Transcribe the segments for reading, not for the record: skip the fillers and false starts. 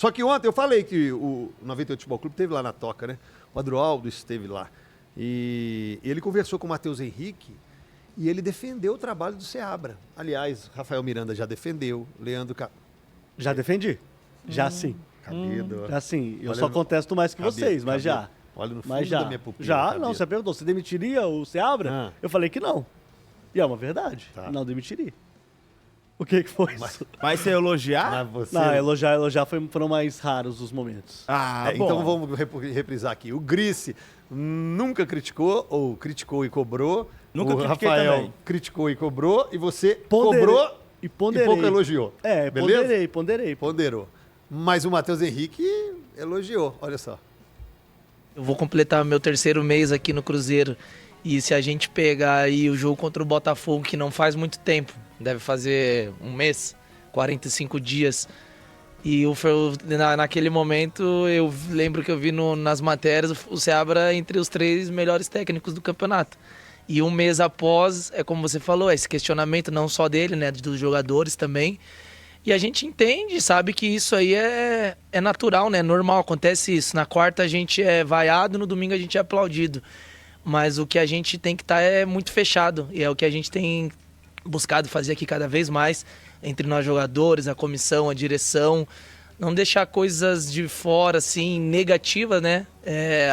Só que ontem eu falei que o 98 Futebol Clube esteve lá na Toca, né? O Adroaldo esteve lá. E ele conversou com o Matheus Henrique e ele defendeu o trabalho do Seabra. Aliás, Rafael Miranda já defendeu, Leandro... Já defendi? Já sim. Cabido. Já sim. Eu Olha só no- contesto mais que vocês, mas já. Olha no fundo Mas já. da minha pupila. Já? Cabido. Não, você perguntou, você demitiria o Seabra? Ah. Eu falei que não. E é uma verdade. Tá. Não demitiria. O que foi isso? Mas você elogiar? Mas você... Não, elogiar foram mais raros os momentos. Ah, bom. Então vamos reprisar aqui. O Grice nunca criticou, ou criticou e cobrou. Nunca o critiquei Rafael também. criticou e cobrou. E você Ponderei. cobrou E ponderei. e pouco elogiou. Beleza? Ponderei. Ponderou. Mas o Matheus Henrique elogiou, olha só. Eu vou completar meu terceiro mês aqui no Cruzeiro. E se a gente pegar aí o jogo contra o Botafogo, que não faz muito tempo, deve fazer um mês, 45 dias. E naquele momento eu lembro que eu vi nas matérias o Seabra entre os 3 melhores técnicos do campeonato. E um mês após, é como você falou, esse questionamento não só dele, né, dos jogadores também. E a gente entende, sabe que isso aí é natural, né? Normal, acontece isso. Na quarta a gente é vaiado, no domingo a gente é aplaudido. Mas o que a gente tem que estar é muito fechado. E é o que a gente tem buscado fazer aqui cada vez mais, entre nós jogadores, a comissão, a direção. Não deixar coisas de fora, assim, negativas, né?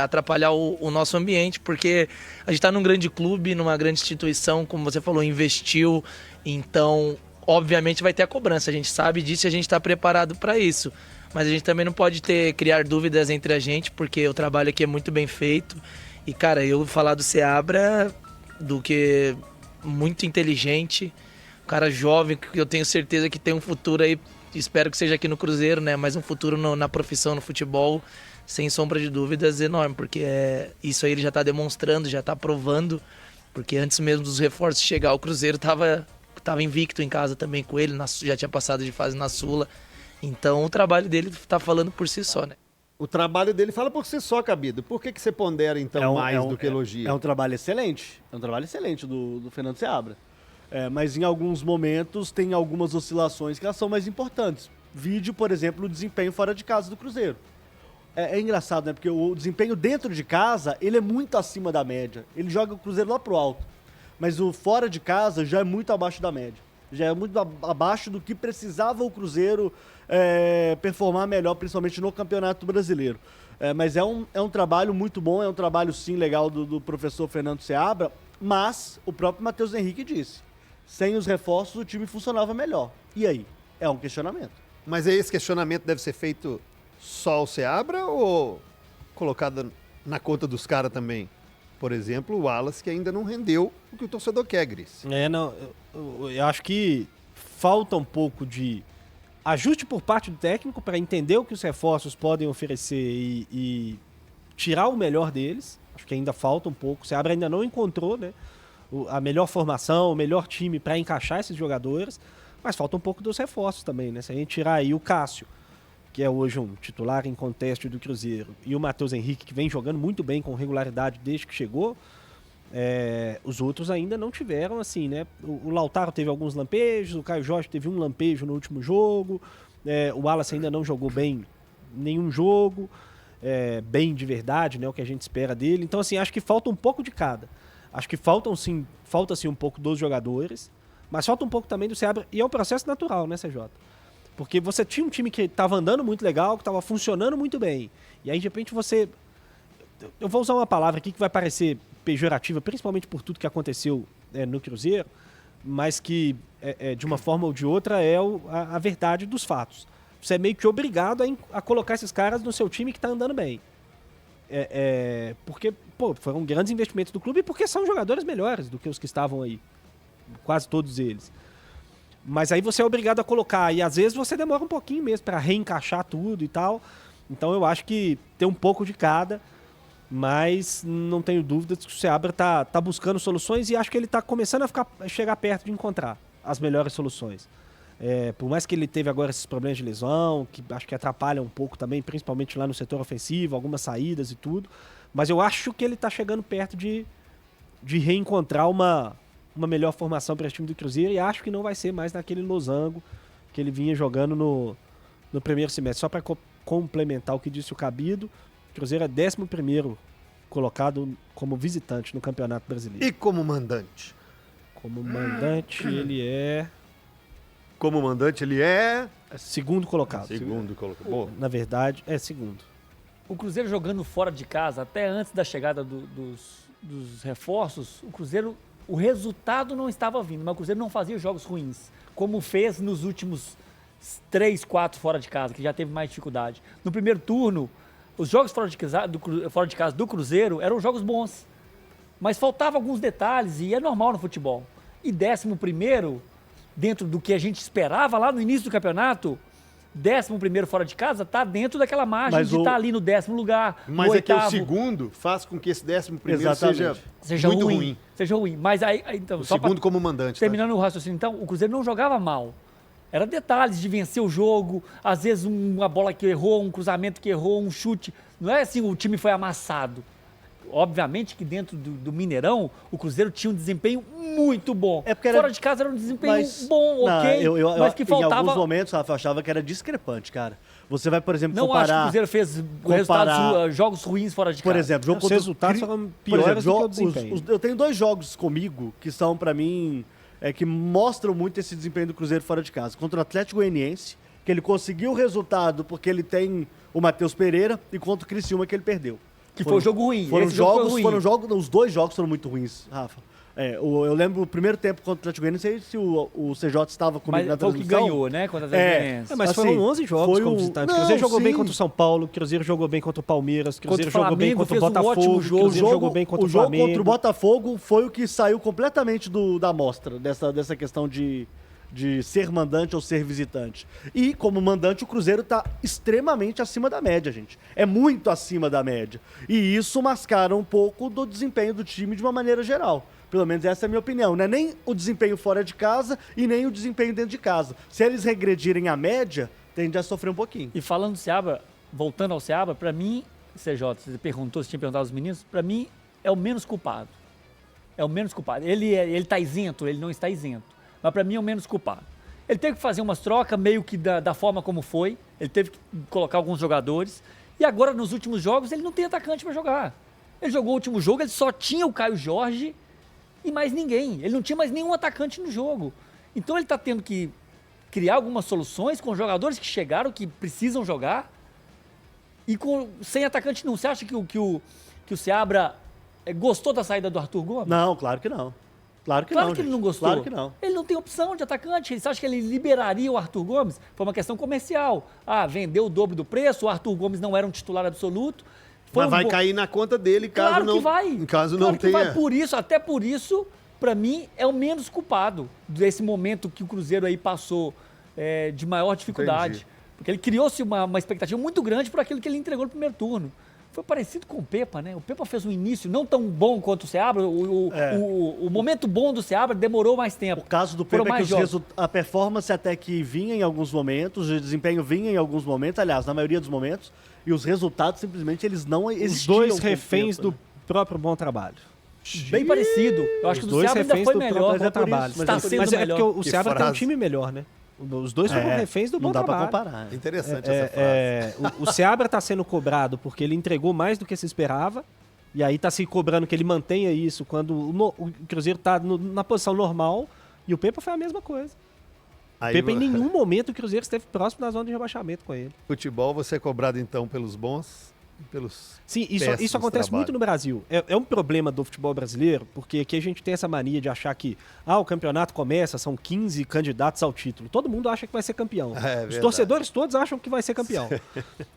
Atrapalhar o nosso ambiente, porque a gente está num grande clube, numa grande instituição, como você falou, investiu. Então, obviamente vai ter a cobrança, a gente sabe disso e a gente está preparado para isso. Mas a gente também não pode criar dúvidas entre a gente, porque o trabalho aqui é muito bem feito. E, cara, eu falar do Seabra, do que muito inteligente, um cara jovem, que eu tenho certeza que tem um futuro aí, espero que seja aqui no Cruzeiro, né? Mas um futuro na profissão, no futebol, sem sombra de dúvidas, enorme, porque isso aí ele já está demonstrando, já está provando, porque antes mesmo dos reforços chegar, o Cruzeiro tava invicto em casa também com ele, já tinha passado de fase na Sula. Então o trabalho dele tá falando por si só, né? O trabalho dele fala por si só, Cabido. Por que você pondera, então, mais do que elogia? É um trabalho excelente. É um trabalho excelente do Fernando Seabra. Mas em alguns momentos tem algumas oscilações que elas são mais importantes. Vídeo, por exemplo, o desempenho fora de casa do Cruzeiro. É engraçado, né? Porque o desempenho dentro de casa, ele é muito acima da média. Ele joga o Cruzeiro lá pro alto. Mas o fora de casa já é muito abaixo da média. Já é muito abaixo do que precisava o Cruzeiro performar melhor, principalmente no Campeonato Brasileiro. Mas é um trabalho muito bom, é um trabalho sim legal do professor Fernando Seabra, mas o próprio Matheus Henrique disse, sem os reforços o time funcionava melhor. E aí? É um questionamento. Mas aí esse questionamento deve ser feito só ao Seabra ou colocado na conta dos caras também? Por exemplo, o Wallace, que ainda não rendeu o que o torcedor quer, Gris. Eu acho que falta um pouco de ajuste por parte do técnico para entender o que os reforços podem oferecer e tirar o melhor deles. Acho que ainda falta um pouco. O Seabra ainda não encontrou, né, a melhor formação, o melhor time para encaixar esses jogadores, mas falta um pouco dos reforços também, né? Se a gente tirar aí o Cássio, que é hoje um titular em conteste do Cruzeiro, e o Matheus Henrique, que vem jogando muito bem com regularidade desde que chegou, os outros ainda não tiveram, assim, né? O Lautaro teve alguns lampejos, o Caio Jorge teve um lampejo no último jogo, o Wallace ainda não jogou bem nenhum jogo, bem de verdade, né? O que a gente espera dele. Então, assim, acho que falta um pouco de cada. Acho que falta sim um pouco dos jogadores, mas falta um pouco também do Seabra, e é um processo natural, né, CJ? Porque você tinha um time que estava andando muito legal, que estava funcionando muito bem. E aí, de repente, você... Eu vou usar uma palavra aqui que vai parecer pejorativa, principalmente por tudo que aconteceu no Cruzeiro, mas que, de uma forma ou de outra, é a verdade dos fatos. Você é meio que obrigado a colocar esses caras no seu time que está andando bem. Porque, foram grandes investimentos do clube e porque são jogadores melhores do que os que estavam aí. Quase todos eles. Mas aí você é obrigado a colocar, e às vezes você demora um pouquinho mesmo para reencaixar tudo e tal. Então eu acho que tem um pouco de cada, mas não tenho dúvidas que o Seabra tá buscando soluções e acho que ele tá começando a chegar perto de encontrar as melhores soluções. Por mais que ele teve agora esses problemas de lesão, que acho que atrapalham um pouco também, principalmente lá no setor ofensivo, algumas saídas e tudo, mas eu acho que ele tá chegando perto de reencontrar uma melhor formação para esse time do Cruzeiro e acho que não vai ser mais naquele losango que ele vinha jogando no primeiro semestre. Só para complementar o que disse o Cabido. O Cruzeiro é 11º colocado como visitante no Campeonato Brasileiro. E como mandante? Como mandante, ele é Como mandante, ele é... segundo colocado. Segundo colocado. Boa. Na verdade, é segundo. O Cruzeiro jogando fora de casa, até antes da chegada dos reforços, o Cruzeiro, o resultado não estava vindo, mas o Cruzeiro não fazia jogos ruins, como fez nos últimos 3, 4 fora de casa, que já teve mais dificuldade. No primeiro turno, os jogos fora de casa do Cruzeiro eram jogos bons, mas faltavam alguns detalhes, e é normal no futebol. E 11º, dentro do que a gente esperava lá no início do campeonato, 11º fora de casa está dentro daquela margem de estar ali no 10º lugar. Mas no é que o oitavo. segundo faz com que esse 11º Exatamente. seja muito ruim. Seja ruim. Mas aí então, O só segundo pra, como mandante. terminando o raciocínio, então, o Cruzeiro não jogava mal. Era detalhes de vencer o jogo, às vezes uma bola que errou, um cruzamento que errou, um chute. Não é assim, o time foi amassado. Obviamente que dentro do Mineirão, o Cruzeiro tinha um desempenho muito bom. É porque era- Fora de casa era um desempenho Mas- bom, Não, ok, mas que Em faltava... alguns momentos, Rafa, eu achava que era discrepante, cara. Você vai, por exemplo, Não acho que o comparar... Cruzeiro fez comparar- jogos ruins fora de Por casa. exemplo, jogo Os contra o resultados Cri- foram por piores exemplo, do que o desempenho. eu tenho 2 jogos comigo que são, pra mim, que mostram muito esse desempenho do Cruzeiro fora de casa. Contra o Atlético Goianiense, que ele conseguiu o resultado porque ele tem o Matheus Pereira, e contra o Criciúma, que ele perdeu. Que foi um jogo ruim. Foram Esse jogo foi jogos, ruim. os 2 jogos foram muito ruins, Rafa. Eu lembro o primeiro tempo contra o Atlético Goianiense, não sei se o CJ estava comigo Mas na foi o que transmissão. ganhou, né? Contra as É. Goianiense. Mas Assim, foram 11 jogos foi como um- visitante. Não, O Cruzeiro jogou bem sim. contra o São Paulo, o Cruzeiro jogou bem contra o Palmeiras, o Cruzeiro Contra o jogou bem Flamengo, contra o fez um Botafogo, ótimo o jogo. Cruzeiro jogou bem contra o jogo Flamengo. contra o Botafogo foi o que saiu completamente da amostra, dessa questão de ser mandante ou ser visitante. E, como mandante, o Cruzeiro está extremamente acima da média, gente. É muito acima da média. E isso mascara um pouco do desempenho do time de uma maneira geral. Pelo menos essa é a minha opinião. Não é nem o desempenho fora de casa e nem o desempenho dentro de casa. Se eles regredirem a média, tende a sofrer um pouquinho. E falando do Seabra, voltando ao Seabra, pra mim, CJ, você perguntou, se tinha perguntado aos meninos, pra mim é o menos culpado. É o menos culpado. Ele tá isento, ele não está isento. Mas pra mim é o menos culpado. Ele teve que fazer umas trocas meio que da forma como foi. Ele teve que colocar alguns jogadores. E agora, nos últimos jogos, ele não tem atacante pra jogar. Ele jogou o último jogo, ele só tinha o Caio Jorge e mais ninguém. Ele não tinha mais nenhum atacante no jogo. Então ele tá tendo que criar algumas soluções com jogadores que chegaram, que precisam jogar, e sem atacante não. Você acha que o Seabra gostou da saída do Arthur Gomes? Não, claro que não. Claro que Claro não, que ele gente. não gostou. Claro que não. Ele não tem opção de atacante. Você acha que ele liberaria o Arthur Gomes? Foi uma questão comercial. Vendeu o dobro do preço, o Arthur Gomes não era um titular absoluto. Foi Mas vai cair na conta dele caso Claro não... que vai. Caso Claro não que tenha... vai. Por isso, até por isso, pra mim, é o menos culpado desse momento que o Cruzeiro aí passou de maior dificuldade. Entendi. Porque ele criou-se uma expectativa muito grande por aquilo que ele entregou no primeiro turno. Foi parecido com o Pepa, né? O Pepa fez um início não tão bom quanto o Seabra. O momento bom do Seabra demorou mais tempo. O caso do Foram Pepa é que mais jogos. a performance até que vinha em alguns momentos, o desempenho vinha em alguns momentos, aliás, na maioria dos momentos, e os resultados simplesmente eles não Os existiam. dois com o reféns Pepa, do próprio bom trabalho. Bem parecido. Eu acho que Os o do dois Seabra ainda reféns foi do melhor. próprio bom mas é por trabalho. isso, Está mas é por sendo Mas é melhor. porque o Que Seabra tem um frase. time melhor, né? Os dois foram reféns do bom Não dá pra trabalho. comparar. Interessante essa frase. O Seabra está sendo cobrado porque ele entregou mais do que se esperava. E aí está se cobrando que ele mantenha isso quando o Cruzeiro está na posição normal. E o Pepa foi a mesma coisa. O Aí, Pepa em nenhum momento o Cruzeiro esteve próximo da zona de rebaixamento com ele. futebol, você é cobrado então pelos bons e pelos... Sim, Péssimos isso acontece trabalhos. muito no Brasil. É um problema do futebol brasileiro, porque aqui a gente tem essa mania de achar que o campeonato começa, são 15 candidatos ao título. Todo mundo acha que vai ser campeão. É Os verdade. torcedores todos acham que vai ser campeão.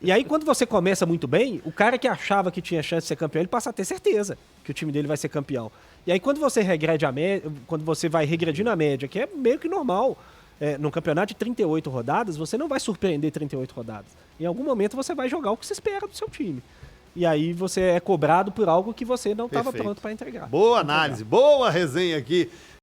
E aí, quando você começa muito bem, o cara que achava que tinha chance de ser campeão, ele passa a ter certeza que o time dele vai ser campeão. E aí, quando você regrede a média, quando você vai regredindo a média, que é meio que normal, num campeonato de 38 rodadas, você não vai surpreender 38 rodadas. Em algum momento você vai jogar o que se espera do seu time. E aí você é cobrado por algo que você não estava Perfeito. pronto para entregar. Boa análise, boa resenha aqui.